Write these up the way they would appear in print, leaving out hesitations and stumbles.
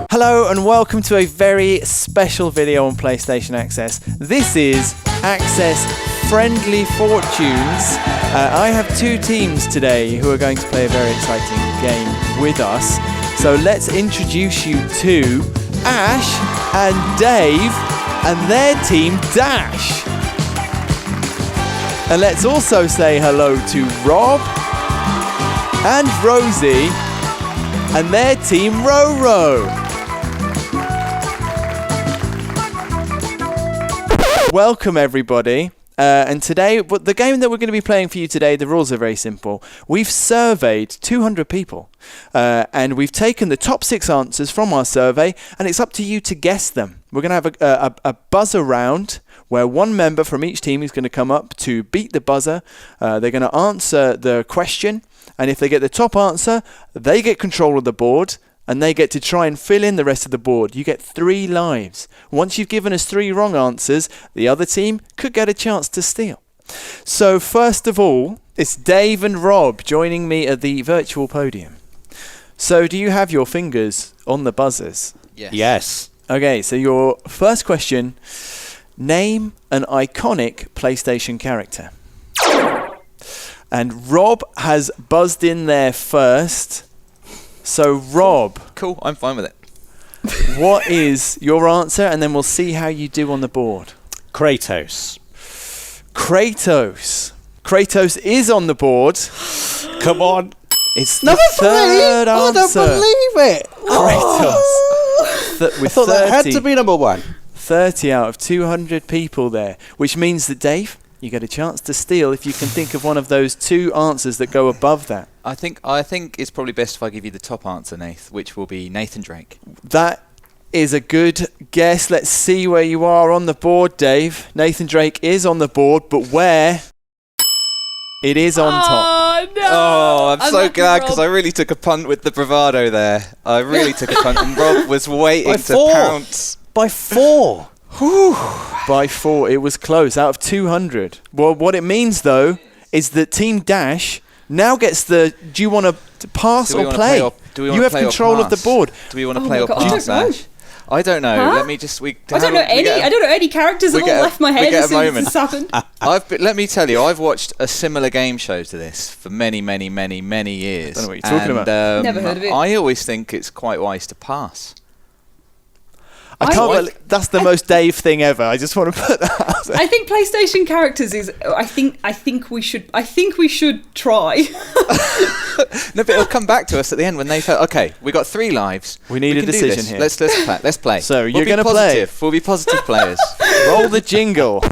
Hello and welcome to a very special video on PlayStation Access. This is Access Friendly Fortunes. I have two teams today who are going to play a very exciting game with us. So let's introduce you to Ash and Dave and their team Dash. And let's also say hello to Rob and Rosie and their team Roro. Welcome everybody, and today, the game that we're going to be playing for you today, the rules are very simple. We've surveyed 200 people, and we've taken the top 6 answers from our survey, and it's up to you to guess them. We're going to have a buzzer round, where one member from each team is going to come up to beat the buzzer. They're going to answer the question, and if they get the top answer, they get control of the board, and they get to try and fill in the rest of the board. You get 3 lives. Once you've given us 3 wrong answers, the other team could get a chance to steal. So first of all, it's Dave and Rob joining me at the virtual podium. So do you have your fingers on the buzzers? Yes. Okay, so your first question, name an iconic PlayStation character. And Rob has buzzed in there first. So, Rob. Cool, I'm fine with it. What is your answer? And then we'll see how you do on the board. Kratos. Kratos is on the board. Come on. It's the third answer. I don't believe it. Kratos. I thought that had to be number 1. 30 out of 200 people there. Which means that, Dave, you get a chance to steal if you can think of one of those 2 answers that go above that. I think it's probably best if I give you the top answer, Nath, which will be Nathan Drake. That is a good guess. Let's see where you are on the board, Dave. Nathan Drake is on the board, but where? It is on top. No. Oh, I'm so glad because I really took a punt with the bravado there. I really took a punt, and Rob was waiting to pounce. By 4. By 4, it was close, out of 200. Well, what it means, though, is that Team Dash now gets the... Do you want to pass or play? You have control of the board. Do we want to play or pass, Ash? I don't know. Huh? Let me just... I don't know any characters that all left my head as soon as this happened. Let me tell you, I've watched a similar game show to this for many, many, many, many years. I don't know what you're talking about. Never heard of it. I always think it's quite wise to pass. That's the most Dave thing ever. I just want to put that out there. I think PlayStation characters is. I think we should try. No, but it'll come back to us at the end when they say, "Okay, we got 3 lives. We need a decision here. Let's play. So you're going to play. We'll be positive players. Roll the jingle.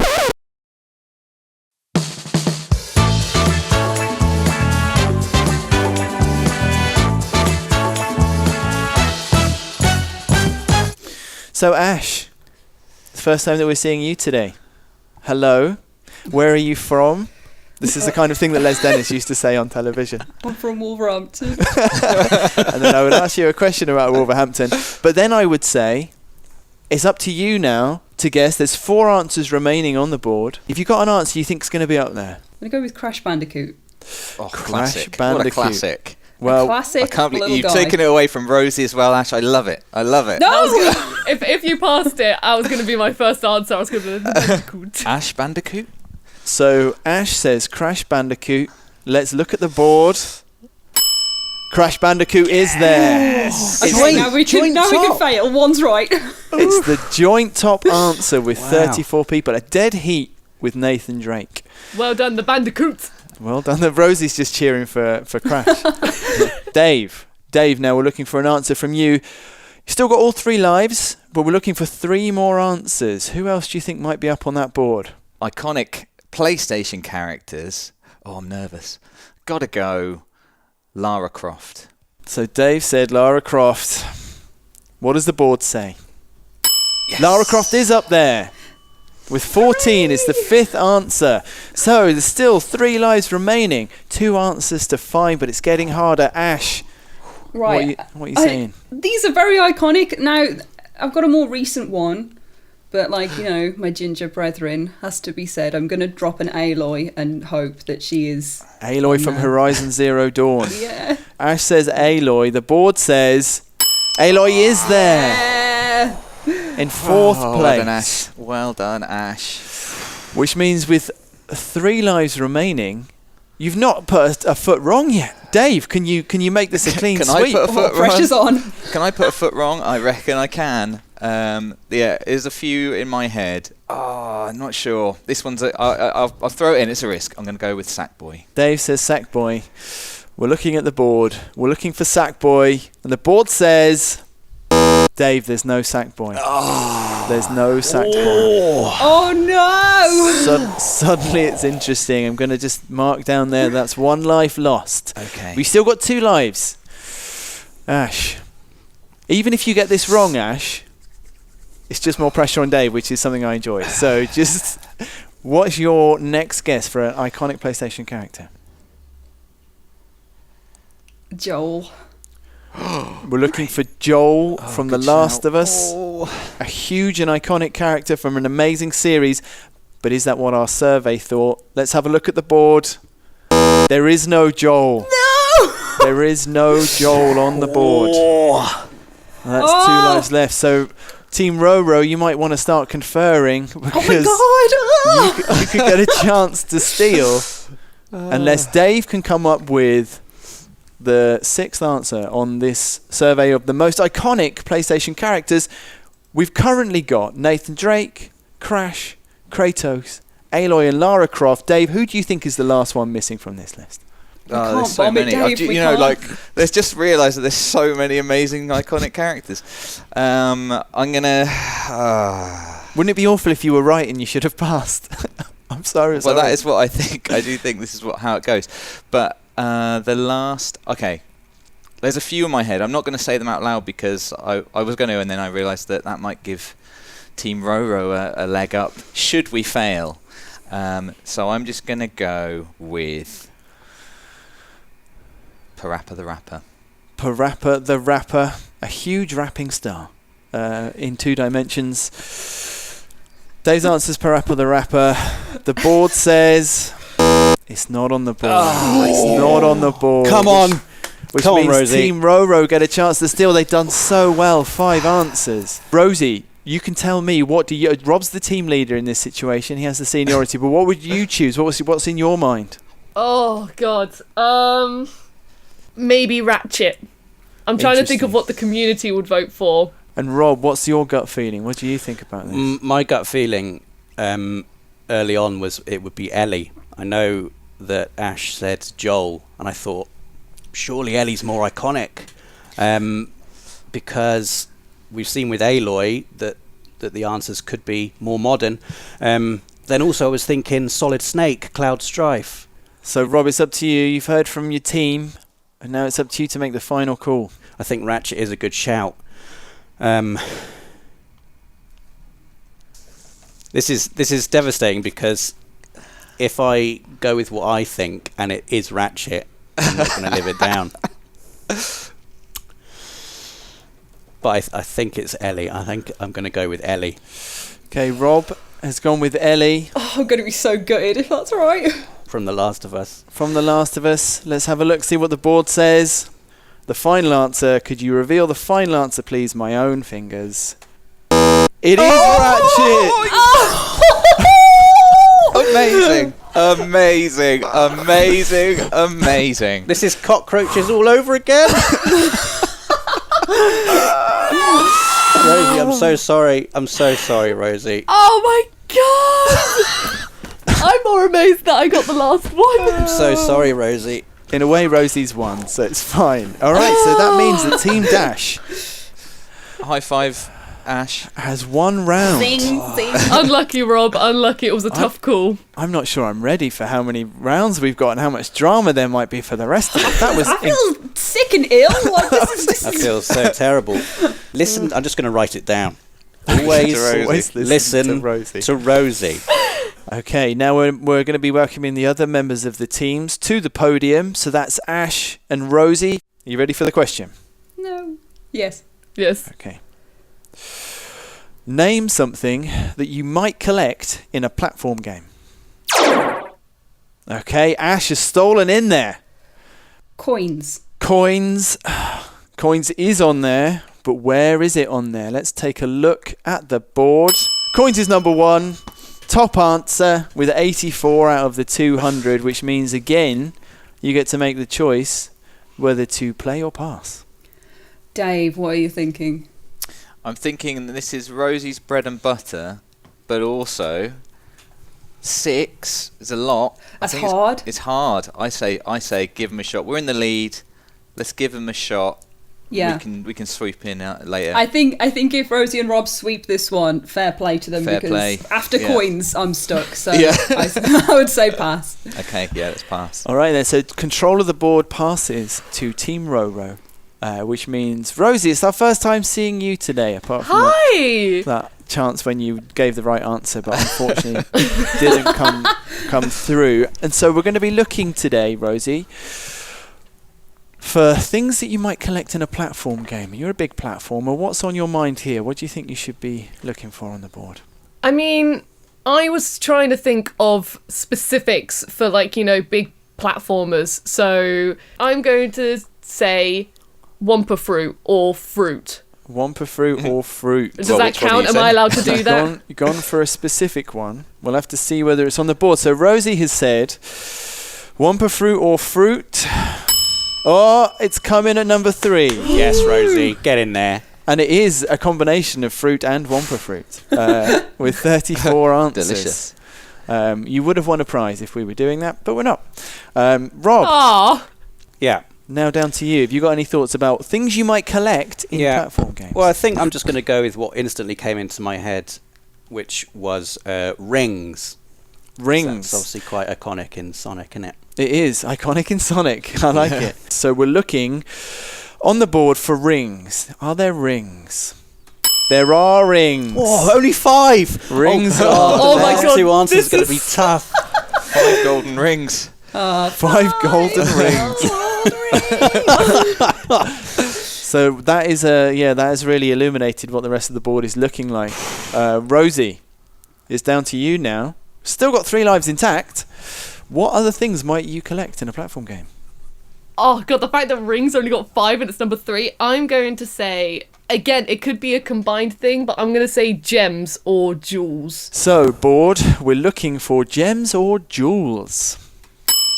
So Ash, the first time that we're seeing you today. Hello, where are you from? This is the kind of thing that Les Dennis used to say on television. I'm from Wolverhampton. And then I would ask you a question about Wolverhampton. But then I would say, it's up to you now to guess. There's 4 answers remaining on the board. If you've got an answer you think is going to be up there. I'm going to go with Crash Bandicoot. Oh, Crash classic. Bandicoot. What a classic. Well, classic I can't believe you've guy. taken it away from Rosie as well, Ash. I love it. No! If you passed it, I was going to be my first answer. I was going to be Bandicoot. Ash Bandicoot? So Ash says Crash Bandicoot. Let's look at the board. Crash Bandicoot is there. Okay, now we can fail. One's right. It's the joint top answer with 34 people. A dead heat with Nathan Drake. Well done, the Bandicoot. Well done. Rosie's just cheering for Crash. Dave, now we're looking for an answer from you. You've still got all 3 lives, but we're looking for 3 more answers. Who else do you think might be up on that board? Iconic PlayStation characters. Oh, I'm nervous. Gotta go Lara Croft. So Dave said Lara Croft. What does the board say? Yes. Lara Croft is up there. With 14 is the 5th answer. So there's still 3 lives remaining. 2 answers to find, but it's getting harder. Ash, right. What are you saying? These are very iconic. Now, I've got a more recent one, but my ginger brethren has to be said. I'm going to drop an Aloy and hope that she is... Aloy from Horizon Zero Dawn. Yeah. Ash says Aloy. The board says Aloy is there in fourth place. Well done, Ash. Well done, Ash. Which means with 3 lives remaining, you've not put a foot wrong yet. Dave, can you make this a clean Can sweep? I put a foot wrong? Pressure's on. Can I put a foot wrong? I reckon I can. There's a few in my head. I'm not sure. This one's I'll throw it in. It's a risk. I'm going to go with Sackboy. Dave says Sackboy. We're looking at the board. We're looking for Sackboy. And the board says, Dave, there's no Sackboy. There's no Sackboy. Oh no! Suddenly it's interesting. I'm going to just mark down there. That's 1 life lost. Okay. We've still got 2 lives. Ash. Even if you get this wrong, Ash, it's just more pressure on Dave, which is something I enjoy. So just, what's your next guess for an iconic PlayStation character? Joel. We're looking for Joel from The Last shout. of Us. A huge and iconic character from an amazing series. But is that what our survey thought? Let's have a look at the board. There is no Joel. No! There is no Joel on the board. That's 2 lives left. So, Team Roro, you might want to start conferring because you could get a chance to steal unless Dave can come up with the 6th answer on this survey of the most iconic PlayStation characters. We've currently got Nathan Drake, Crash, Kratos, Aloy and Lara Croft. Dave, who do you think is the last one missing from this list? There's so many. Let's just realise that there's so many amazing iconic characters. I'm gonna. Wouldn't it be awful if you were right and you should have passed? I'm sorry. Well, that is what I think. I do think this is how it goes. But the last. Okay. There's a few in my head. I'm not going to say them out loud because I was going to, and then I realised that might give Team Roro a leg up should we fail. So I'm just going to go with Parappa the Rapper. Parappa the Rapper, a huge rapping star in 2 dimensions. Dave's answer's Parappa the Rapper. The board says it's not on the board. It's not on the board. Come on. Which Come on, means Rosie. Team Roro get a chance to steal. They've done so well. 5 answers. Rosie, you can tell me Rob's the team leader in this situation. He has the seniority. But what would you choose? What's in your mind? Oh God. Maybe Ratchet. I'm trying to think of what the community would vote for. And Rob, what's your gut feeling? What do you think about this? My gut feeling early on was it would be Ellie. I know that Ash said Joel, and I thought surely Ellie's more iconic because we've seen with Aloy that the answers could be more modern. Then also I was thinking Solid Snake, Cloud Strife. So Rob, it's up to you. You've heard from your team, and now it's up to you to make the final call. I think Ratchet is a good shout. This is devastating because if I go with what I think and it is Ratchet, I'm not going to live it down. But I think it's Ellie. I think I'm going to go with Ellie. Okay, Rob has gone with Ellie. Oh, I'm going to be so gutted if that's right. From The Last of Us. From The Last of Us. Let's have a look, see what the board says. The final answer. Could you reveal the final answer, please? My own fingers. It is Ratchet! Amazing. Amazing. Amazing. Amazing. This is cockroaches all over again. Rosie, I'm so sorry. I'm so sorry, Rosie. Oh my God! I'm more amazed that I got the last one. I'm so sorry, Rosie. In a way, Rosie's won, so it's fine. All right, so that means that Team Dash High five, Ash. has 1 round. Sing. Unlucky, Rob. Unlucky. It was a tough call. I'm not sure I'm ready for how many rounds we've got and how much drama there might be for the rest of it. That was I feel sick and ill. Like, this I is feel so terrible. Listen, I'm just going to write it down. Always listen to Rosie. Okay, now we're going to be welcoming the other members of the teams to the podium. So that's Ash and Rosie. Are you ready for the question? No. Yes. Yes. Okay. Name something that you might collect in a platform game. Okay, Ash has stolen in there. Coins. Coins. Coins is on there. but where is it on there? Let's take a look at the board. Coins is number 1. Top answer with 84 out of the 200, which means, again, you get to make the choice whether to play or pass. Dave, what are you thinking? I'm thinking that this is Rosie's bread and butter, but also 6 is a lot. That's hard. It's hard. I say give him a shot. We're in the lead. Let's give him a shot. Yeah. We can sweep in later. I think if Rosie and Rob sweep this one, fair play to them, Fair because play. after Yeah. coins, I'm stuck. So Yeah. I would say pass. Okay, yeah, let's pass. All right, then. So control of the board passes to Team Roro, which means, Rosie, it's our first time seeing you today, apart from Hi! that chance when you gave the right answer, but unfortunately didn't come through. And so we're going to be looking today, Rosie, for things that you might collect in a platform game. You're a big platformer. What's on your mind here? What do you think you should be looking for on the board? I mean, I was trying to think of specifics for, like, big platformers. So I'm going to say Wumpa Fruit or fruit. Wumpa Fruit or fruit? Does that count? Am I allowed to do that? Gone for a specific one. We'll have to see whether it's on the board. So Rosie has said Wumpa Fruit or fruit. Oh, it's coming at number 3. Yes, Rosie, get in there. And it is a combination of fruit and Wumpa Fruit with 34 answers. Delicious. You would have won a prize if we were doing that, but we're not. Rob, Aw. Yeah. now down to you. Have you got any thoughts about things you might collect in platform games? Well, I think I'm just going to go with what instantly came into my head, which was rings. Rings. That's obviously quite iconic in Sonic, isn't it? It is iconic in Sonic. I like it. So we're looking on the board for rings. Are there rings? There are rings. Oh, only 5! Rings Oh, are Oh my there. God, 2 answers this is going to is- be tough. 5 golden rings. 5 golden rings. So that is that has really illuminated what the rest of the board is looking like. Rosie, it's down to you now. Still got 3 lives intact. What other things might you collect in a platform game? Oh, God, the fact that rings only got 5 and it's number 3, I'm going to say, again, it could be a combined thing, but I'm going to say gems or jewels. So, board, we're looking for gems or jewels.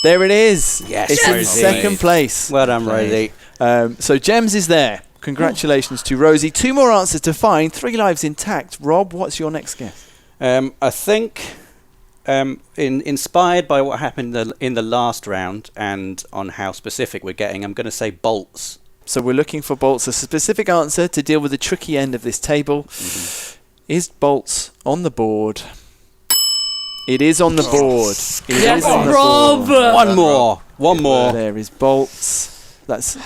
There it is. Yes, it's in Rosie. second place. Well done, Rosie. So gems is there. Congratulations to Rosie. 2 more answers to find. 3 lives intact. Rob, what's your next guess? I think, inspired by what happened in the last round and on how specific we're getting, I'm going to say bolts. So we're looking for bolts. A specific answer to deal with the tricky end of this table. Is bolts on the board? It is on the board. It Yes, is on the Rob! board. One more. There is bolts. That's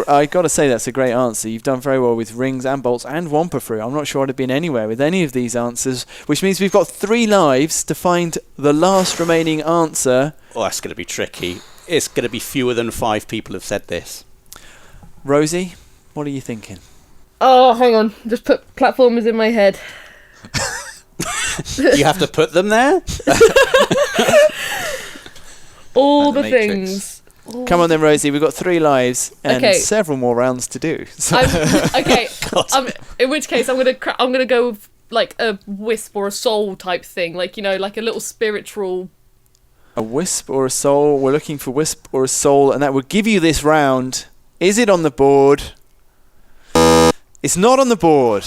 I got to say that's a great answer. You've done very well with rings and bolts and Wumpa Fruit. I'm not sure I'd have been anywhere with any of these answers, which means we've got 3 lives to find the last remaining answer. Oh, that's going to be tricky. It's going to be fewer than 5 people have said this. Rosie, what are you thinking? Oh, hang on. Just put platformers in my head. You have to put them there? All The the Matrix. things. Come on then, Rosie. We've got 3 lives and Okay. several more rounds to do. So Okay. In which case, I'm gonna go with like a wisp or a soul type thing, like like a little spiritual. a wisp or a soul. We're looking for wisp or a soul, and that would give you this round. Is it on the board? It's not on the board.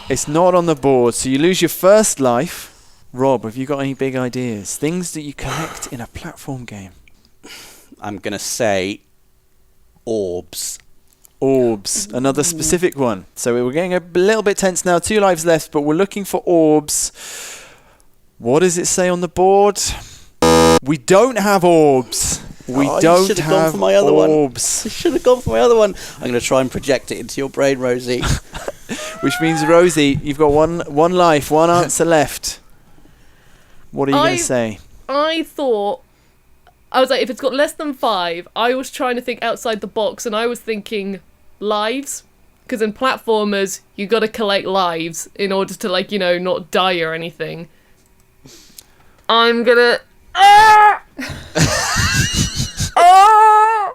It's not on the board. So you lose your first life. Rob, have you got any big ideas? Things that you collect in a platform game. I'm going to say orbs. Orbs, another specific one. So we're getting a little bit tense now. 2 lives left, but we're looking for orbs. What does it say on the board? We don't have orbs. We Oh, you don't should've gone have for my other one. orbs. I should have gone for my other one. I'm going to try and project it into your brain, Rosie. Which means, Rosie, you've got one life, 1 answer left. What are you going to say? I was like, if it's got less than 5, I was trying to think outside the box, and I was thinking lives, because in platformers you got to collect lives in order to not die or anything. I'm gonna.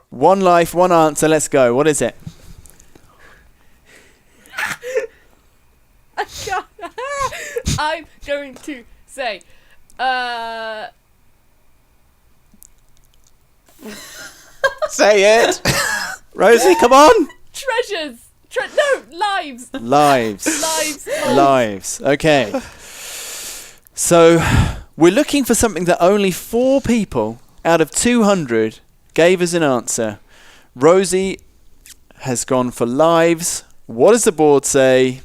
1 life, 1 answer. Let's go. What is it? I'm going to say, Say it. Rosie, come on. treasures. No, lives. Lives. Lives. Lives. Okay. So we're looking for something that only 4 people out of 200 gave us an answer. Rosie has gone for lives. What does the board say?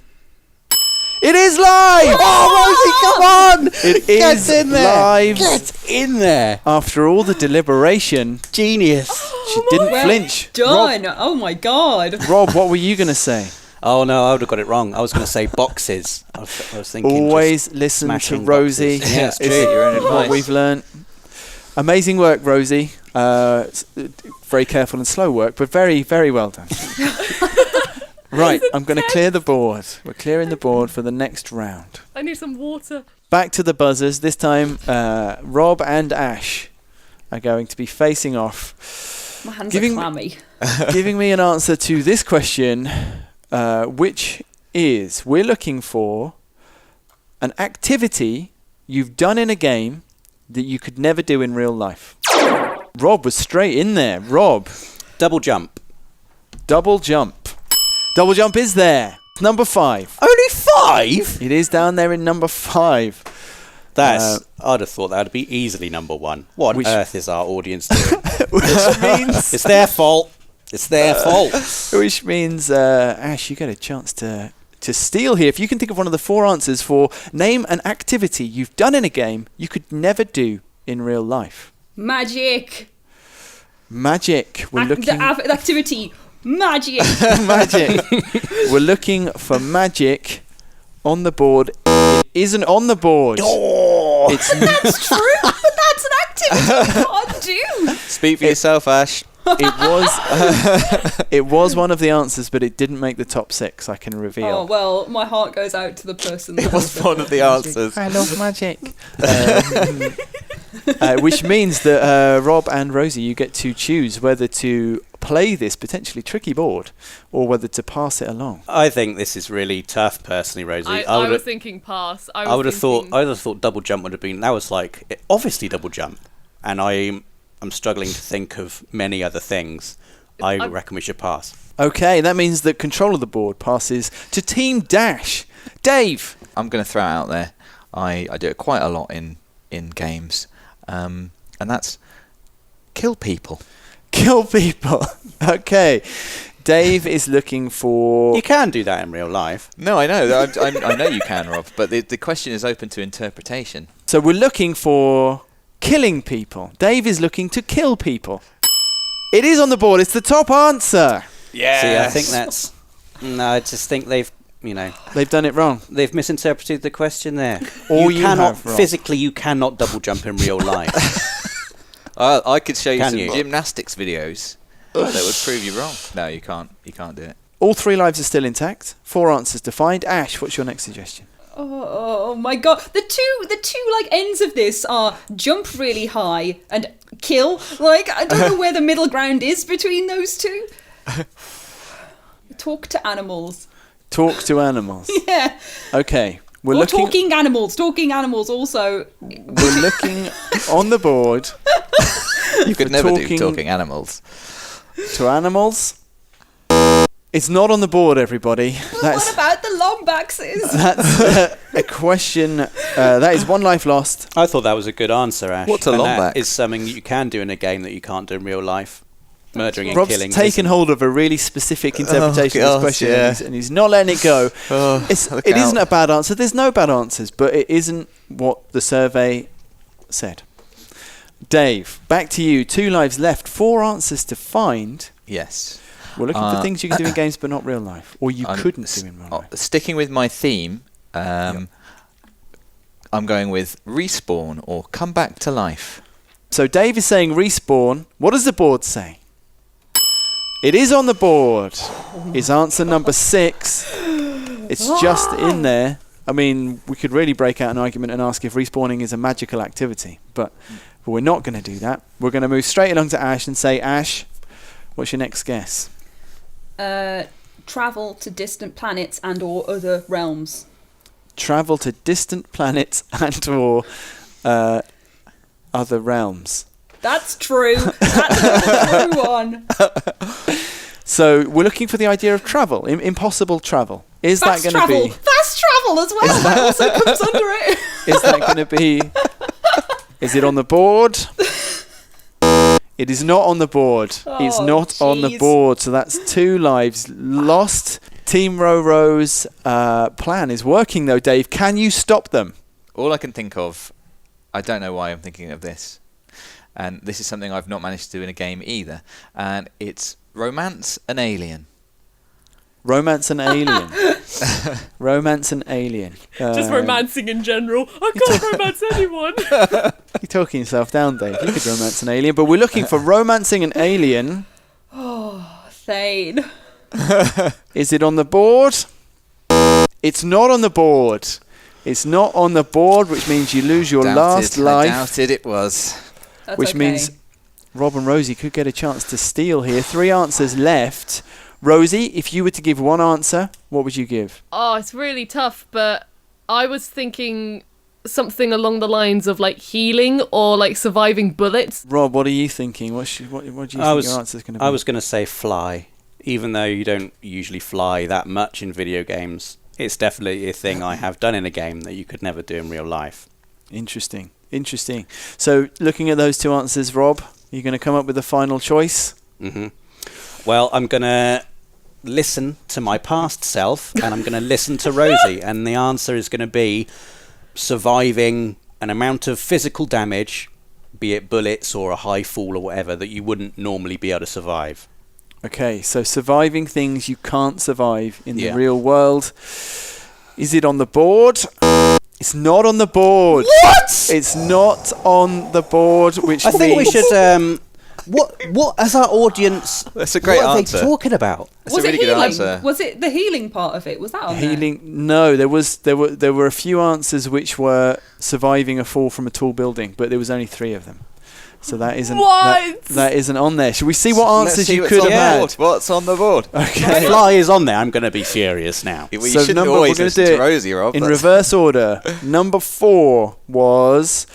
It is lives! Oh, Rosie, come on! It Get is in there. lives. Get in there. After all the deliberation, Genius. she didn't Well flinch. done. Oh my god. Rob, what were you going to say? Oh no, I would have got it wrong. I was going to say boxes. I was thinking Always just listen to smashing Rosie. boxes. Yeah, it's It's true. Your own what advice. we've learnt. Amazing work, Rosie. Very careful and slow work, but very, very well done. Right, I'm going to clear the board. We're clearing the board for the next round. I need some water. Back to the buzzers. This time, Rob and Ash are going to be facing off, My hands Giving- are clammy. giving me an answer to this question, which is, we're looking for an activity you've done in a game that you could never do in real life. Rob was straight in there. Rob, Double jump. double jump. Double jump is there. Number 5. Only 5? It is down there in number 5. That's. I'd have thought that would be easily number 1. What on Which- earth is our audience doing? Which means, It's their fault. It's their fault. which means, Ash, you get a chance to steal here. If you can think of one of the 4 answers for name an activity you've done in a game you could never do in real life. Magic. Magic. We're looking. The activity. Magic. Magic. We're looking for magic on the board. It isn't on the board. Oh. It's That's true, but that's an activity you can't do. Speak for yourself, Ash. it was one of the answers, but it didn't make the top 6. I can reveal. Oh well, my heart goes out to the person. It was one of the answers. I love magic. Which means that Rob and Rosie, you get to choose whether to play this potentially tricky board or whether to pass it along. I think this is really tough, personally, Rosie. I was would've- thinking pass. I would have thought double jump would have been. That was like obviously double jump, and I'm struggling to think of many other things. I reckon we should pass. Okay, that means that control of the board passes to Team Dash. Dave. I'm going to throw it out there. I do it quite a lot in games, and that's kill people. Kill people. Okay. Dave is looking for... You can do that in real life. No, I know. I know you can, Rob, but the question is open to interpretation. So we're looking for killing people. Dave is looking to kill people. It is on the board. It's the top answer. Yeah. See, I think that's. No, I just think they've They've done it wrong. they've misinterpreted the question there. Or you cannot have, Rob. physically. You cannot double jump in real life. I could show you Can some you? gymnastics videos that would prove you wrong. No, you can't. You can't do it. All 3 lives are still intact. 4 answers to find. Ash, what's your next suggestion? Oh my god. The two like ends of this are jump really high and kill. Like I don't know where the middle ground is between those two. Talk to animals. Talk to animals. Yeah. Okay. We're Or looking. talking animals. Talking animals also. We're looking on the board You could For never talking- do talking animals. to animals. It's not on the board, everybody. What That's about the lombaxes? that's a question. That is 1 life lost. I thought that was a good answer, Ash. What's a And lombax? That is something you can do in a game that you can't do in real life. Murdering and Rob's killing. taken isn't- hold of a really specific interpretation of gosh, this question, yeah. and he's not letting it go. Oh, look It isn't out. a bad answer. There's no bad answers, but it isn't what the survey said. Dave, back to you. 2 lives left. 4 answers to find. Yes. We're looking for things you can do in games, but not real life, or you couldn't do in real life. Sticking with my theme, I'm going with respawn or come back to life. So Dave is saying respawn. What does the board say? It is on the board. It's answer number 6. It's just in there. I mean, we could really break out an argument and ask if respawning is a magical activity, but we're not going to do that. We're going to move straight along to Ash and say, Ash, what's your next guess? Travel to distant planets and or other realms. travel to distant planets and/or other realms. That's true. That's a true one. So we're looking for the idea of travel, impossible travel. Is Fast that going to travel. be? Fast travel as well. That also comes under it. Is that going to be? Is it on the board? It is not on the board. It's Oh, not on the jeez. board. So that's 2 lives lost. Team Roro's plan is working though, Dave. Can you stop them? All I can think of, I don't know why I'm thinking of this, and this is something I've not managed to do in a game either, and it's romance an alien. Romance an alien. Romance an alien. Just romancing in general. I can't romance anyone. You're talking yourself down, Dave. You could romance an alien, but we're looking for romancing an alien. Thane. Is it on the board? It's not on the board. It's not on the board, which means you lose your last I life. doubted it was. That's Which okay. means Rob and Rosie could get a chance to steal here. 3 answers left. Rosie, if you were to give one answer, what would you give? Oh, it's really tough, but I was thinking something along the lines of like healing or like surviving bullets. Rob, what are you thinking? What do you think your answer is going to be? I was going to say fly, even though you don't usually fly that much in video games. It's definitely a thing I have done in a game that you could never do in real life. Interesting. So, looking at those 2 answers, Rob, you're going to come up with a final choice? hmm Well, I'm going to listen to my past self, and I'm going to listen to Rosie, and the answer is going to be surviving an amount of physical damage, be it bullets or a high fall or whatever, that you wouldn't normally be able to survive. Okay, so surviving things you can't survive in the Yeah. real world. Is it on the board? It's not on the board. What? It's not on the board, which I think we means... should... What as our audience... That's a great what answer. are they talking about? That's Was a really it good healing? answer. Was it the healing part of it? Was that on there? Healing? No, there were a few answers which were surviving a fall from a tall building, but there was only 3 of them. So that isn't What? that isn't on there. Should we see what Let's answers see you what's could on have the had? board. What's on the board? Okay. Fly is on there. I'm going to be furious now. Well, you So shouldn't we're always gonna listen do to it Rosie, Rob. in That's- reverse order. Number 4 was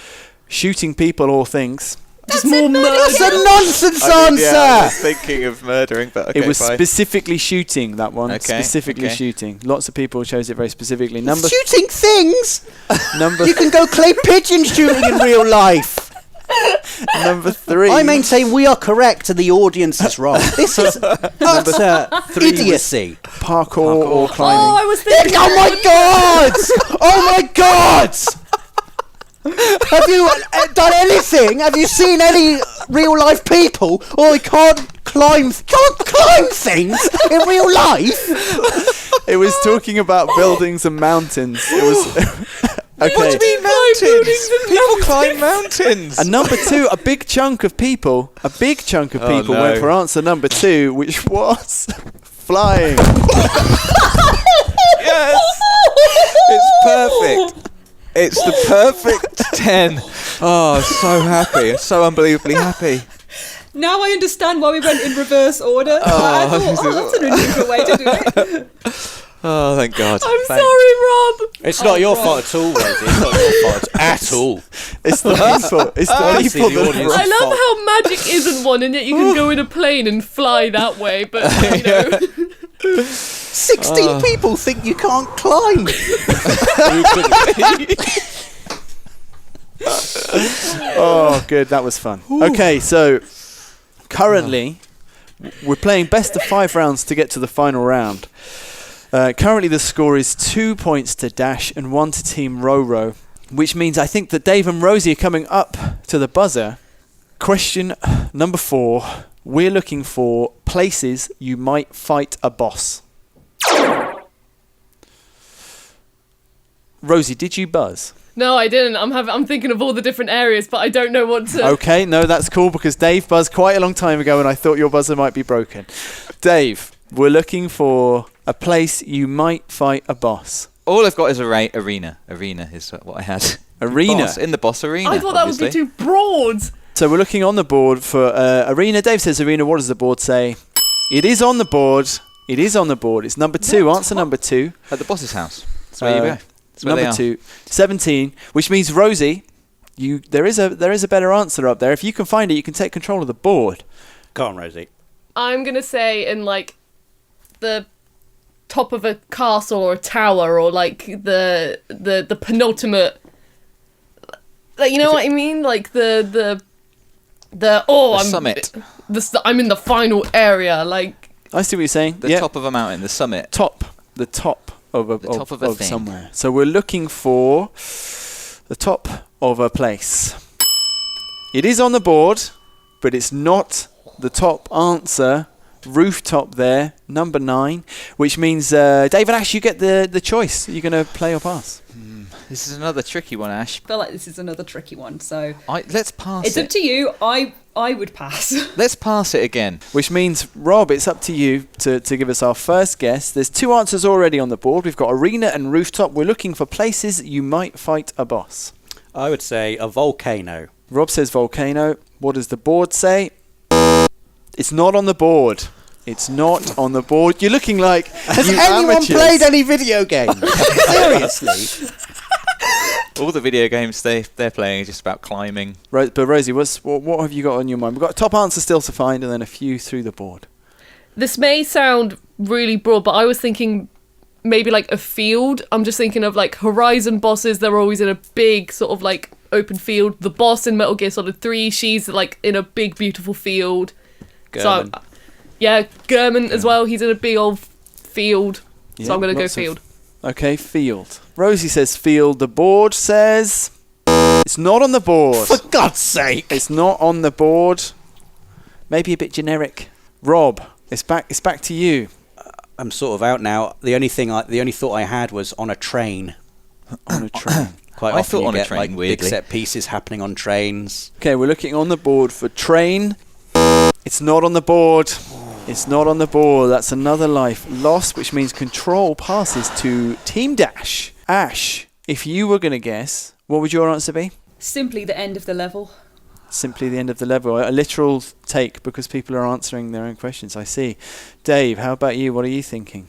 shooting people or things. That's more That's a nonsense I mean, answer! yeah, I was thinking of murdering, but okay, It was fine. specifically shooting, that one. Okay, Specifically okay. shooting. Lots of people chose it very specifically. Shooting things! Number You can go clay pigeon shooting in real life! number 3. I maintain we are correct and the audience is wrong. This is utter idiocy. parkour or Oh, climbing. I was thinking. Oh my god! Oh my god! Have you done anything? Have you seen any real life people? Oh, I can't climb things in real life? It was talking about buildings and mountains. It was okay. What do you mean mountains? People climb mountains. And number 2, a big chunk of people Oh, no. went for answer number 2, which was flying. Yes, it's perfect. It's the perfect 10. Oh, so happy. So unbelievably happy. Now I understand why we went in reverse order. I thought, that's an unusual way to do it. Oh, thank God. I'm Thank- sorry, Rob. It's not your Rob. fault at all, Rosie. It's not your fault at all. It's the people. It's the Honestly, people the that audience- I love how magic isn't one, and yet you can go in a plane and fly that way. But you know, 16 people think you can't climb. Oh, good. That was fun. Okay, so currently we're playing best of 5 rounds to get to the final round. Currently the score is 2 points to Dash and 1 to Team Roro, which means I think that Dave and Rosie are coming up to the buzzer. Question number 4. We're looking for places you might fight a boss. Rosie, did you buzz? no, I didn't. I'm thinking of all the different areas, but I don't know what to. Okay, no, that's cool because Dave buzzed quite a long time ago and I thought your buzzer might be broken. Dave, we're looking for a place you might fight a boss. All I've got is arena. Arena is what I had. Arena. Boss, in the boss arena. I thought that would be obviously. too broad. So we're looking on the board for arena. Dave says arena. What does the board say? It is on the board. It is on the board. It's number 2. Answer number 2. At the boss's house. That's where you go. where they Number are. 2, 17, which means Rosie, there is a better answer up there. If you can find it, you can take control of the board. Go on, Rosie. I'm gonna say in like the top of a castle or a tower, or like the penultimate. Like, you know what I mean? Like the summit. I'm in the final area. Like, I see what you're saying. The top of a mountain, the summit. The top of a top of a thing. somewhere. So we're looking for the top of a place. It is on the board, but it's not the top answer. Rooftop there, number 9, which means Dave and Ash, you get the choice. You're going to play or pass. This is another tricky one, Ash. I feel like this is another tricky one, so Let's pass it's it. up to you. I would pass. Let's pass it again. Which means, Rob, it's up to you to give us our first guess. There's 2 answers already on the board. We've got arena and rooftop. We're looking for places you might fight a boss. I would say a volcano. Rob says volcano. What does the board say? It's not on the board. It's not on the board. You're looking like Has you anyone amateurs. played any video games? Seriously? All the video games they're playing are just about climbing. But Rosie, what have you got on your mind? We've got a top answer still to find, and then a few through the board. this may sound really broad, but I was thinking maybe like a field. I'm just thinking of like Horizon bosses. They're always in a big sort of like open field. The boss in Metal Gear Solid 3, she's like in a big beautiful field. German. So, yeah, German as well. He's in a big old field. Yeah, So I'm going to go lots of- field. Okay, field. Rosie says field. The board says it's not on the board. For God's sake! It's not on the board. Maybe a bit generic. Rob, it's back to you. I'm sort of out now. The only thought I had was on a train. On a train. Quite I often thought you on a get train, like big weirdly. set pieces happening on trains. Okay, we're looking on the board for train. It's not on the board. It's not on the board. That's another life lost, which means control passes to Team Dash. Ash, if you were going to guess, what would your answer be? Simply the end of the level. Simply the end of the level. A literal take because people are answering their own questions. I see. Dave, how about you? What are you thinking?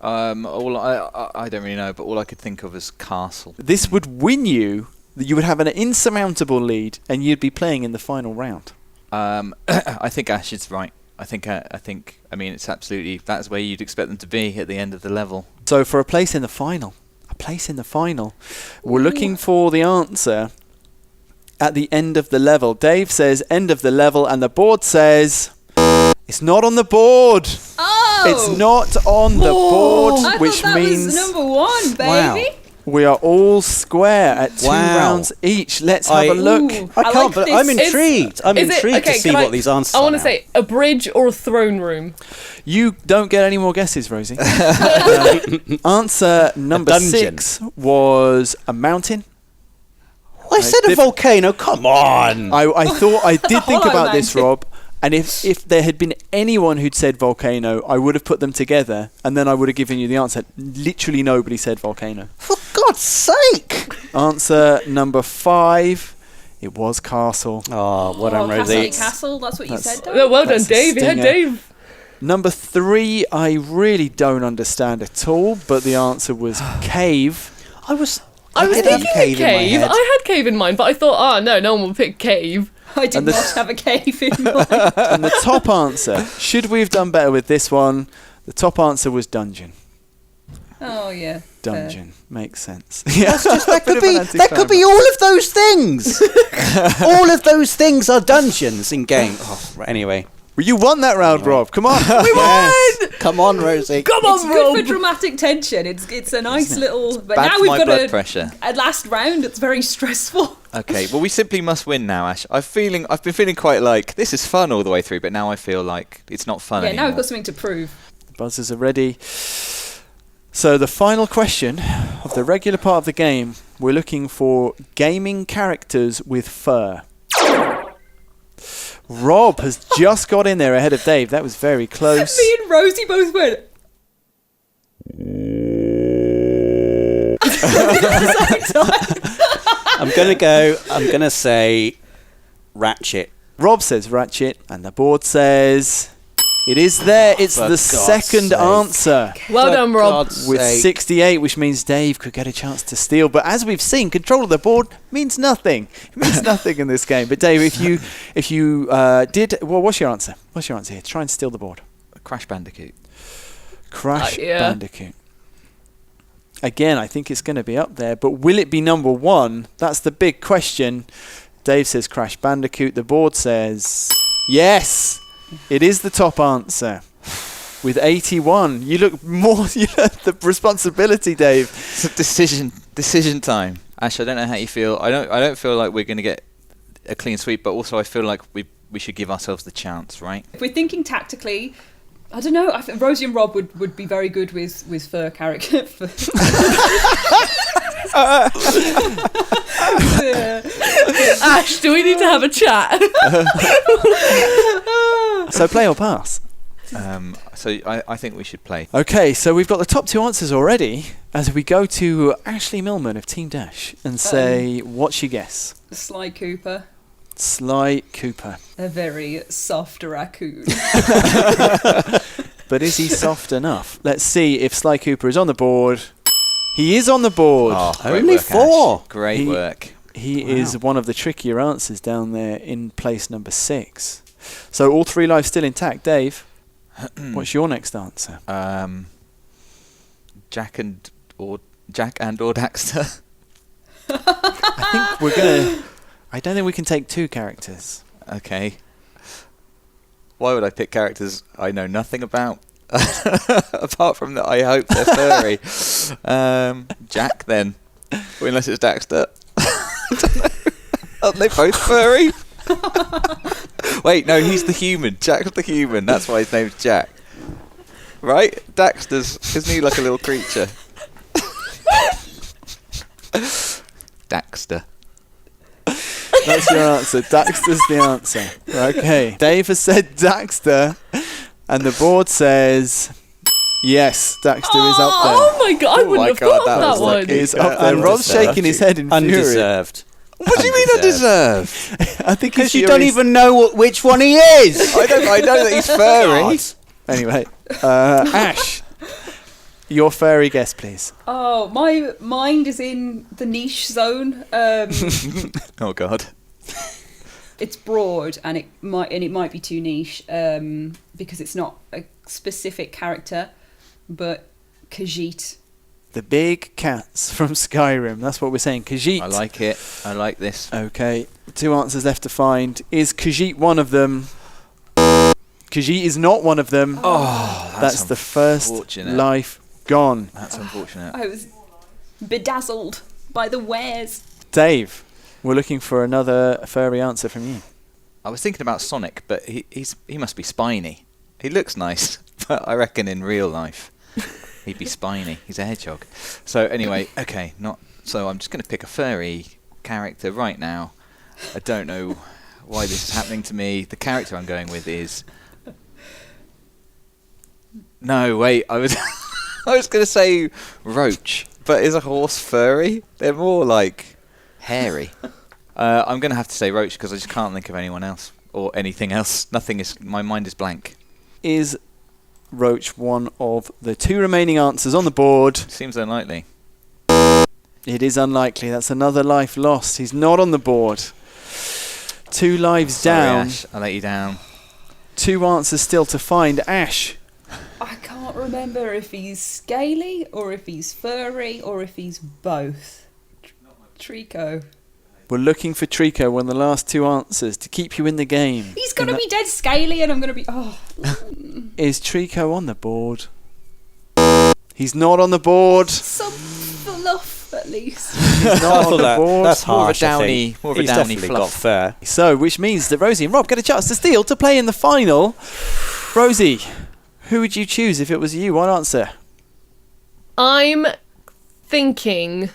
I don't really know, but all I could think of is castle. This would win you. You would have an insurmountable lead, and you'd be playing in the final round. I think Ash is right. I mean, it's absolutely, that's where you'd expect them to be at the end of the level. So for a place in the final, we're looking for the answer at the end of the level. Dave says end of the level, and the board says it's not on the board. Oh! It's not on the board, I which thought that means was number one, Wow. baby. we are all square at 2 Wow. rounds each. Let's have a look. Ooh. I I can't, like but this. I'm intrigued. I'm Is it- intrigued okay, to see can what these answers I are want to now. say a bridge or a throne room. You don't get any more guesses, Rosie. Answer number dungeon. 6 was a mountain. I said a Diff- volcano. Come on. I thought I did think Hollow about this, mountain. Rob. And if there had been anyone who'd said volcano, I would have put them together, and then I would have given you the answer. Literally nobody said volcano. For God's sake. Answer number 5, it was castle. Oh, well done, Castle, Rosie. Castle, that's what you That's- said, though? Oh, well done, That's a Dave. Yeah, stinger. Dave. Number 3, I really don't understand at all, but the answer was cave. I was I was did have thinking cave in my cave. head. I had cave in mind, but I thought, no one will pick cave. I did And the- not have a cave in mind. And the top answer, should we have done better with this one? The top answer was dungeon. Oh, yeah. Dungeon. Makes sense. Yeah. that Bit could of be an that could be all of those things. All of those things are dungeons in game. Oh, right, anyway, Well, you won that round, Rob. Come on. We won! come on, Rosie. Come It's on, good for Rob! dramatic tension. It's a nice little... But Bad now for we've my got blood pressure. a last round. It's very stressful. Okay, well, we simply must win now, Ash. I've been feeling quite like this is fun all the way through, but now I feel like it's not fun Yeah, anymore. now we've got something to prove. The buzzers are ready. So the final question of the regular part of the game, we're looking for gaming characters with fur. Rob has just got in there ahead of Dave. That was very close. Me and Rosie both went... I'm gonna say Ratchet. Rob says Ratchet, and the board says It is there. It's For the God's second sake. answer. Well done, Rob. With 68, which means Dave could get a chance to steal. But as we've seen, control of the board means nothing. It means nothing in this game. But Dave, if you did, well, what's your answer? What's your answer here? Try and steal the board. Crash Bandicoot. Crash Yeah. Bandicoot. Again, I think it's going to be up there. But will it be number one? That's the big question. Dave says Crash Bandicoot. The board says yes. It is the top answer. With 81, you look more. You have the responsibility, Dave. It's a decision time. Ash, I don't know how you feel. I don't feel like we're going to get a clean sweep, but also I feel like we should give ourselves the chance, right? If we're thinking tactically, I don't know. I think Rosie and Rob would be very good with fur character. Ash, do we need to have a chat? So play or pass? So I think we should play. Okay, so we've got the top two answers already. As we go to Ashley Millman of Team Dash and say, what's your guess? Sly Cooper, Sly Cooper. a very soft raccoon. But is he soft enough? Let's see if Sly Cooper is on the board. He is on the board. Great Only work, 4. Ash. Great work. He is one of the trickier answers down there in place number 6. So all 3 lives still intact. Dave, what's your next answer? Jack and or Daxter. I don't think we can take 2 characters. Okay. Why would I pick characters I know nothing about? Apart from that, I hope they're furry. Jack, then. Unless it's Daxter. Aren't they both furry? Wait, no, he's the human. Jack's the human. That's why his name's Jack. Right? Isn't he like a little creature? Daxter. That's your answer. Daxter's the answer. Okay. Dave has said Daxter, and the board says yes, Daxter is up there. Oh my god, I wouldn't have thought that that was one. lucky. He's up there. Rob's shaking his head in fury. Undeserved. What do you mean undeserved? I think Because he's you don't furious. even know which one he is. I know that he's furry. Anyway, Ash, your furry guess, please. Oh, my mind is in the niche zone. Oh God. It's broad and it might be too niche because it's not a specific character, but Khajiit. The big cats from Skyrim. That's what we're saying. Khajiit. I like it. I like this. Okay, 2 answers left to find. Is Khajiit one of them? Khajiit is not one of them. Oh, That's the first unfortunate. life gone. That's unfortunate. I was bedazzled by the wares. Dave, we're looking for another furry answer from you. I was thinking about Sonic, but he must be spiny. He looks nice, but I reckon in real life he'd be spiny. He's a hedgehog. So anyway, okay, so I'm just going to pick a furry character right now. I don't know why this is happening to me. The character I'm going with is... No, wait, I was going to say Roach, but is a horse furry? They're more like hairy. I'm going to have to say Roach because I just can't think of anyone else or anything else. My mind is blank. Is Roach one of the 2 remaining answers on the board? Seems unlikely. It is unlikely. That's another life lost. He's not on the board. 2 lives Sorry, down. Ash, I let you down. 2 answers still to find. Ash. I can't remember if he's scaly or if he's furry or if he's both. Trico. We're looking for Trico, one of the last 2 answers to keep you in the game. He's going to be dead scaly and I'm going to be... Oh. Is Trico on the board? He's not on the board. Some fluff, at least. He's not on the board. That's More of a harsh, I downy- think. more of a He's downy definitely fluff. got fur. So, which means that Rosie and Rob get a chance to steal to play in the final. Rosie, who would you choose if it was you? One answer. I'm thinking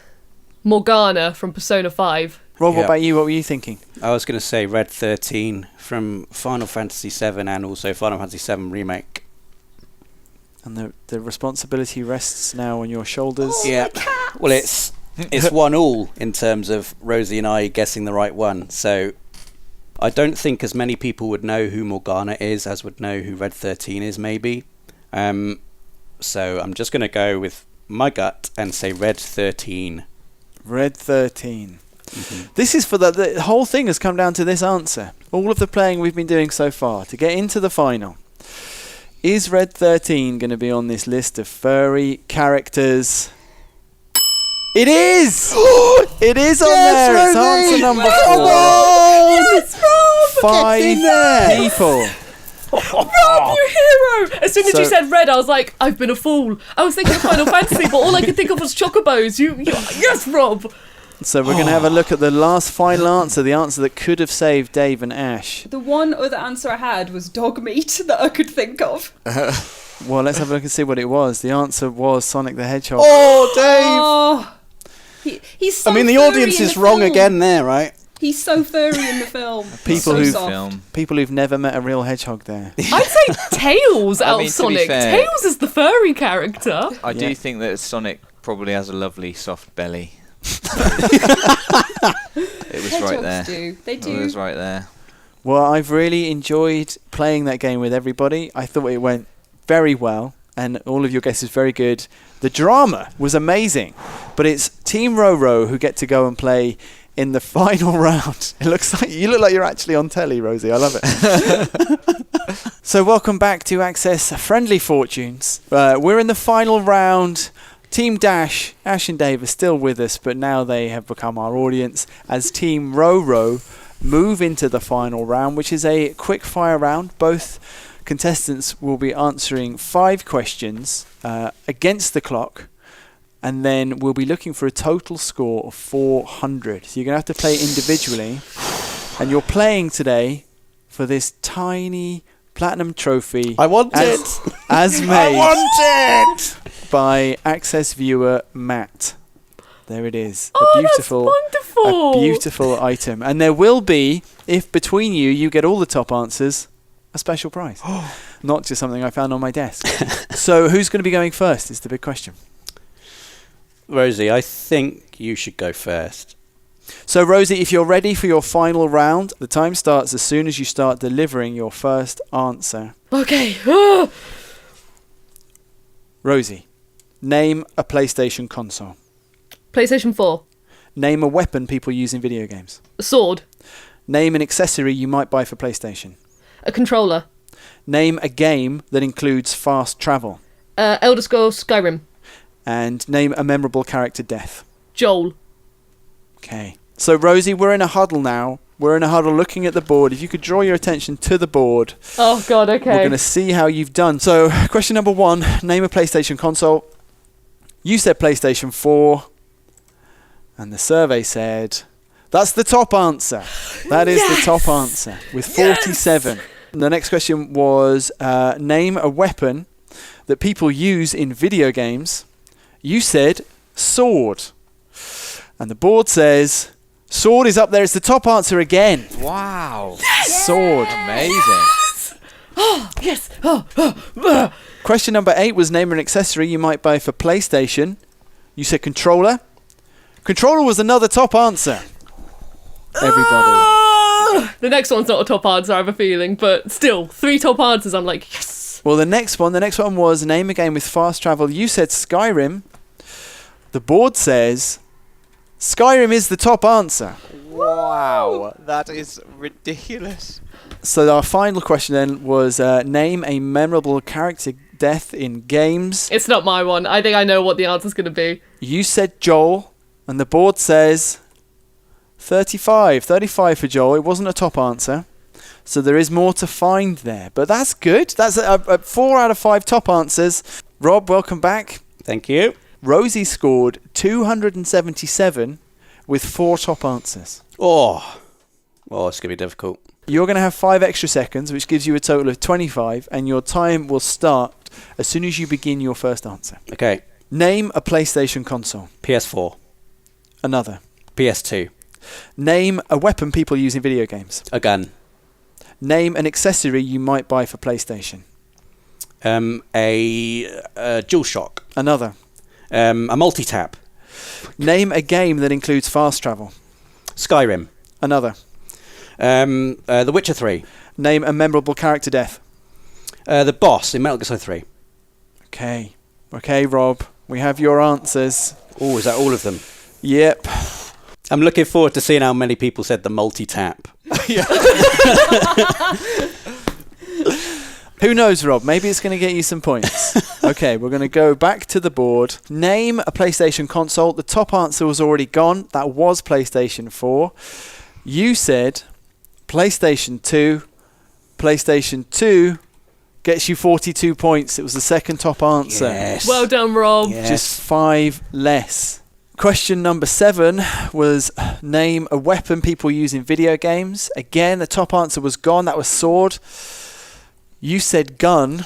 Morgana from Persona 5. Rob, what Yeah. about you? What were you thinking? I was going to say Red 13 from Final Fantasy 7 and also Final Fantasy 7 Remake. And the responsibility rests now on your shoulders. Yeah. Well, it's 1-1 in terms of Rosie and I guessing the right one. So I don't think as many people would know who Morgana is as would know who Red 13 is, maybe. So I'm just going to go with my gut and say Red 13. Red 13. This is for the whole thing has come down to this answer. All of the playing we've been doing so far to get into the final. Is Red 13 going to be on this list of furry characters? It is! It is on there. It's answer number 4. Yes, Rob! 5 people. Rob, you hero! As soon as you said red, I was like, I've been a fool. I was thinking of Final Fantasy, but all I could think of was chocobos. Yes, Rob! So we're going to have a look at the last final answer, the answer that could have saved Dave and Ash. The one other answer I had was dog meat that I could think of. Well, let's have a look and see what it was. The answer was Sonic the Hedgehog. Oh, Dave! Oh, he's so I mean, the furry audience in is the wrong film. again there, right? He's so furry in the film. People so who soft. People who've never met a real hedgehog there. I'd say Tails out I mean, of to be Sonic. fair- Tails is the furry character. I do think that Sonic probably has a lovely soft belly. It was right there. Do. They do. It was right there. Well, I've really enjoyed playing that game with everybody. I thought it went very well, and all of your guesses very good. The drama was amazing, but it's Team Roro who get to go and play in the final round. It looks like you look like you're actually on telly, Rosie. I love it. So welcome back to Access Friendly Fortunes. We're in the final round. Team Dash, Ash and Dave are still with us, but now they have become our audience as Team Roro move into the final round, which is a quick fire round. Both contestants will be answering 5 questions against the clock, and then we'll be looking for a total score of 400. So you're going to have to play individually, and you're playing today for this tiny platinum trophy. I want it! As made I want it! by Access viewer Matt. There it is. Oh, a beautiful, that's wonderful. a beautiful item. And there will be, if between you get all the top answers, a special prize. Not just something I found on my desk. So who's going to be going first is the big question. Rosie, I think you should go first. So Rosie, if you're ready for your final round, the time starts as soon as you start delivering your first answer. Okay. Rosie, name a PlayStation console. PlayStation 4. Name a weapon people use in video games. A sword. Name an accessory you might buy for PlayStation. A controller. Name a game that includes fast travel. Elder Scrolls Skyrim. And name a memorable character death. Joel. Okay. So Rosie, we're in a huddle now. We're in a huddle looking at the board. If you could draw your attention to the board, Oh, God, okay. we're going to see how you've done. So question number 1, name a PlayStation console. You said PlayStation 4. And the survey said, that's the top answer. That is the top answer with 47. The next question was, name a weapon that people use in video games. You said sword. And the board says, sword is up there. It's the top answer again. Wow. Sword. Amazing. Oh, yes. Question number 8 was name an accessory you might buy for PlayStation. You said controller. Controller was another top answer. Everybody. The next one's not a top answer, I have a feeling, but still, 3 top answers. I'm like, yes. Well, the next one was name a game with fast travel. You said Skyrim. The board says Skyrim is the top answer. Wow. That is ridiculous. So our final question then was name a memorable character death in games. It's not my one. I think I know what the answer's going to be. You said Joel, and the board says 35 for Joel. It wasn't a top answer. So there is more to find there. But that's good. That's a 4 out of 5 top answers. Rob, welcome back. Thank you. Rosie scored 277 with 4 top answers. Oh, it's going to be difficult. You're going to have 5 extra seconds, which gives you a total of 25, and your time will start as soon as you begin your first answer. Okay. Name a PlayStation console. PS4. Another. PS2. Name a weapon people use in video games. A gun. Name an accessory you might buy for PlayStation. A DualShock. Another. A multi-tap. Name a game that includes fast travel. Skyrim. Another. The Witcher 3. Name a memorable character death. The boss in Metal Gear Solid 3. Okay, Rob. We have your answers. Oh, is that all of them? Yep. I'm looking forward to seeing how many people said the multi-tap. Who knows, Rob? Maybe it's going to get you some points. Okay, we're going to go back to the board. Name a PlayStation console. The top answer was already gone. That was PlayStation 4. You said PlayStation 2. PlayStation 2 gets you 42 points. It was the second top answer. Yes. Well done, Rob. Yes. Just 5 less. Question number 7 was name a weapon people use in video games. Again, the top answer was gone. That was sword. You said gun.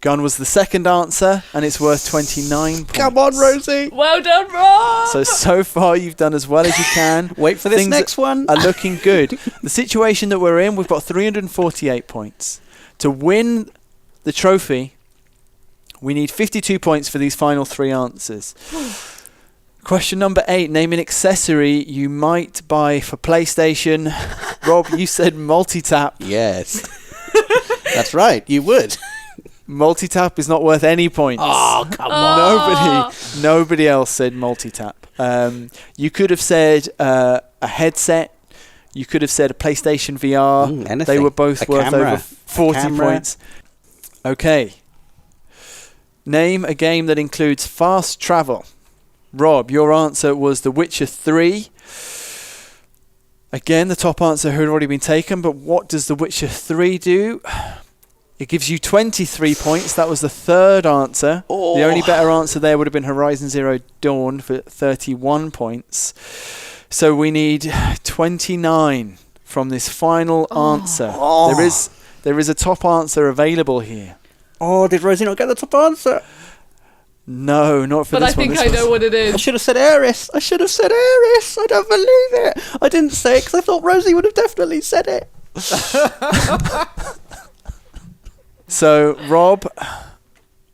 Gun was the second answer, and it's worth 29 points. Come on, Rosie. Well done, Rob. So far you've done as well as you can. Wait for this Things next one. are looking good. The situation that we're in, we've got 348 points. To win the trophy, we need 52 points for these final 3 answers. Question number 8. Name an accessory you might buy for PlayStation. Rob, you said multi-tap. Yes. That's right, you would. Multi-tap is not worth any points. Oh, come on. Nobody else said multi-tap. You could have said a headset. You could have said a PlayStation VR. Anything. They were both A worth camera. over 40 points. Okay. Name a game that includes fast travel. Rob, your answer was The Witcher 3. Again, the top answer had already been taken, but what does The Witcher 3 do? It gives you 23 points. That was the third answer. Oh. The only better answer there would have been Horizon Zero Dawn for 31 points. So we need 29 from this final answer. Oh. There is a top answer available here. Oh, did Rosie not get the top answer? No, not for But I this one. think This I know what it I is. should have said Eris. I don't believe it. I didn't say it because I thought Rosie would have definitely said it. So, Rob,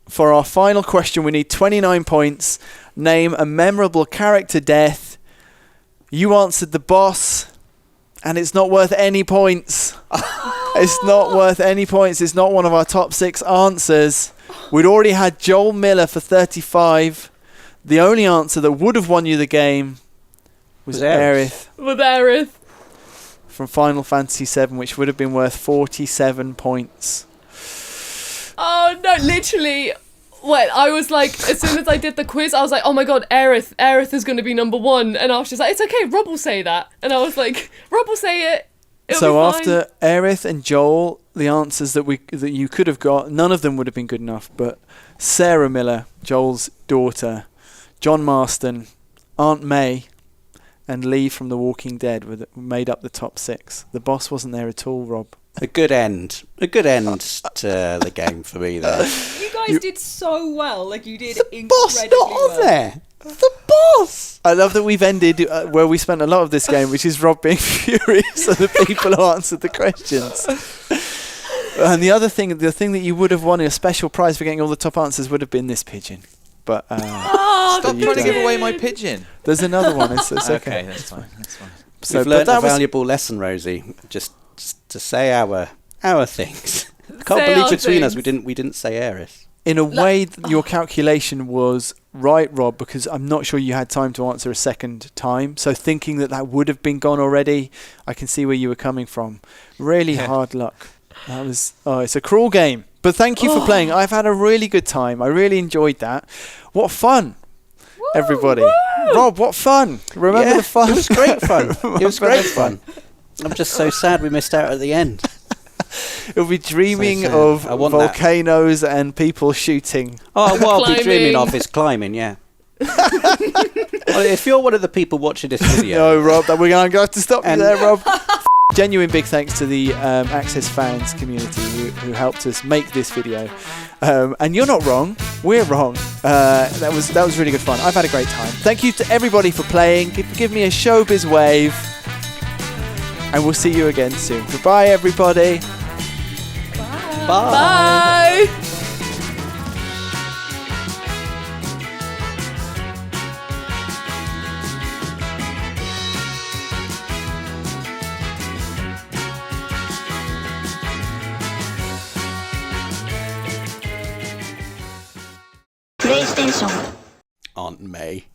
for our final question, we need 29 points. Name a memorable character death. You answered the boss, and it's not worth any points. It's not worth any points. It's not one of our top 6 answers. We'd already had Joel Miller for 35. The only answer that would have won you the game was Aerith With Aerith. from Final Fantasy VII, which would have been worth 47 points. Oh, no, literally. Well, I was like, as soon as I did the quiz, I was like, oh my god, Aerith is going to be number 1. And I was just like, it's okay, Rob will say that. And I was like, Rob will say it. It'll So be fine. after Aerith and Joel, the answers that you could have got, none of them would have been good enough. But Sarah Miller, Joel's daughter, John Marston, Aunt May, and Lee from The Walking Dead made up the top 6. The boss wasn't there at all, Rob. A good end to the game for me there. You guys did so well. Like, you did The boss incredibly not on well. there. The boss. I love that we've ended where we spent a lot of this game, which is Rob being furious at the people who answered the questions. And the thing that you would have won, a special prize for getting all the top answers, would have been this pigeon. But Oh, Stop trying to give away my pigeon. there's another one. It's okay. Okay, that's fine. That's fine. So, We've but learned that a was valuable lesson, Rosie. Just to say our things. I can't Say believe our between us things. we didn't say Eris. in a way. Your calculation was right, Rob, because I'm not sure you had time to answer a second time. So thinking that would have been gone already, I can see where you were coming from. Really hard luck. That was it's a cruel game. But thank you for playing. I've had a really good time. I really enjoyed that. What fun, everybody. Rob, what fun. Remember the fun? It was great fun. It was great fun. I'm just so sad we missed out at the end. You'll be dreaming sad. of I want that. volcanoes and people shooting. Oh, what I'll be dreaming Climbing. of is climbing, yeah. Well, if you're one of the people watching this video... No, Rob, we're going to have to stop you there, Rob. Genuine big thanks to the Access fans community who helped us make this video. And you're not wrong. We're wrong. That was really good fun. I've had a great time. Thank you to everybody for playing. Give me a showbiz wave. And we'll see you again soon. Goodbye, everybody. Bye. PlayStation. Aunt May.